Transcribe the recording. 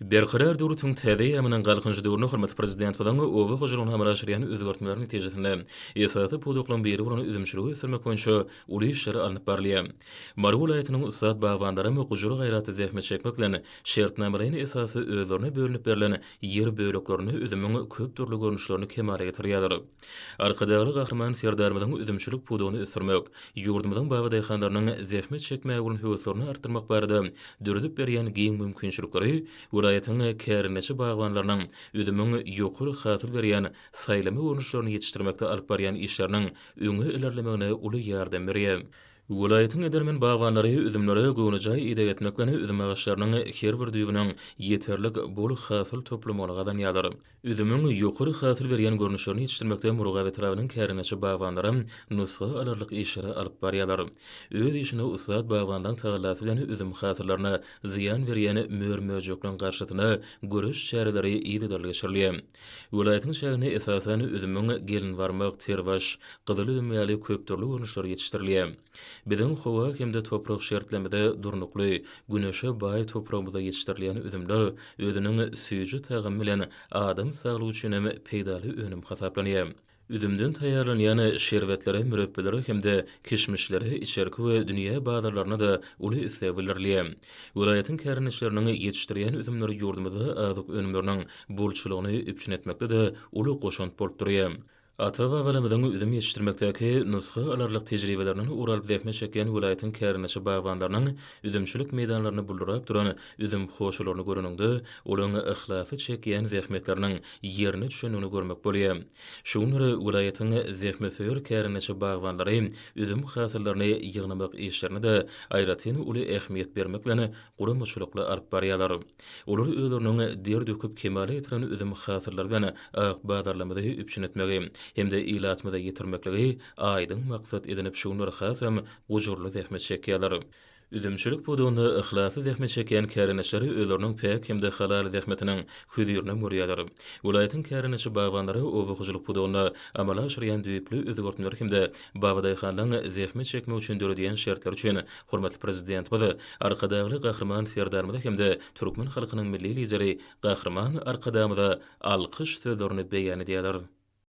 Berqarar döwletiň täze ýamynyň galkynjy döwrüne hormat prezident bilen owa hojalygyny hamraşyrýan özgertmeler netijesinde esasy poduklan beri bolan üzümçiligi ösürmek boýunça uly işler alınıp barilýar. Mary welaýatynyň ussat bagwandary we gujur gaýraty zähmet çekmek bilen şertnamalaryň esasy özlerine bölünip berilen ýer böleklerini üzümüň köp türlü görnüşlerini kemale getirýärler. Arkadaşly gahrman serdarmyň üzümçilik podugyny ösürmek, ýurdumyň bawa daýhanlarynyň zähmet çekmäge bolan höwetlerini artdyrmak barada döredip berýän giň mümkinçilikleri Welaýatyň kärineçi bagwanlarynyň üzümüň ýokary hasyl berýän saýlama görnüşlerini ýetişdirmekde alyp barýan işleriniň öňe ilerlemegine uly ýardam berýär. Welaýatyň edermen bagwanlary üzümlere göwnüjy ide etmek bilen üzüm agaçlarynyň her bir düýbüniň ýeterlik bol hasyl toplamalygadan ýalar. Üzümüň ýokary hasyl berýän görnüşlerini ýetişdirmekde murgawy tarabynyň kärineçi bagwanlary nusga alarlyk işlere alyp barýarlar. Öz işine ussat bagwandan tagallasy bilen üzüm hasyllaryna ziýan berýän mörmöjekleň garşytyna görüş çäreleri ýygy geçirilýär. Welaýatyň şäherine esasen üzümüň gelin barmak, terbaş, gyzyl üzüm ýaly köp türlü görnüşler ýetişdirilýär. Biziň howa hemde toprak şertlemede durnukly, güneşe baý toprakda ýetişdirilýän üzümler özüniň süýji tägim bilen adam saglygy üçin hem peýdaly önüm hasaplanýar. Üzümden taýýarlanýan şerbetlere, mürebbeleri hemde kişmişleri içerki we dünýä bazarlaryna da uly isläp bildirilýär. Welaýatyň kärineçleriniň ýetişdirýän üzümleri ýurdumyzda azyk önümleriniň bolçulygyny üpçün etmekde de uly goşunt bolup durýar. Ata-babalarymyzyň üzüm ýetişdirmekdäki nusga alarlyk tejribelerini uralyp zähmet çekýän welaýatyň kärineçi bagwanlarynyň üzümçilik meýdanlaryny buldurap duran üzüm hoşularyny göreninde olaryň ihlasy çekýän zähmetleriniň ýerine düşenini görmek bolýar. Şuňary welaýatyň zähmetseýär kärineçi bagwanlary üzüm hasyllaryny ýygnamak işlerine de aýratyn uly ähmiýet bermek bilen guramaçylykly alyp barýarlar. Olar özleriniň der döküp kemale ýetiren üzüm hasylları bilen bazarlamada üpçün etmegi hemde ilatmada ýetirmekligi aýdyň maksat edinip şuňlary hasam gujurly zähmet çekýärler. Üzümçilik podugyny ihlasy zähmet çekýän kärineçleri özleriniň pek hemde halal zähmetiniň hüzürine görýärler. Welaýatyň kärineçi bagwanlary owa hojalyk podugyny amala aşyrýan düýpli özgertmeler hemde bawa daýhanlaryň zähmet çekmek üçin döredýän şertler üçin hormatly prezident bizi arkadaşly gahrman serdarmyda hemde türkmen halkynyň milli lideri gahrman arkadaşymyza alkyş sözlerini beýan edýärler.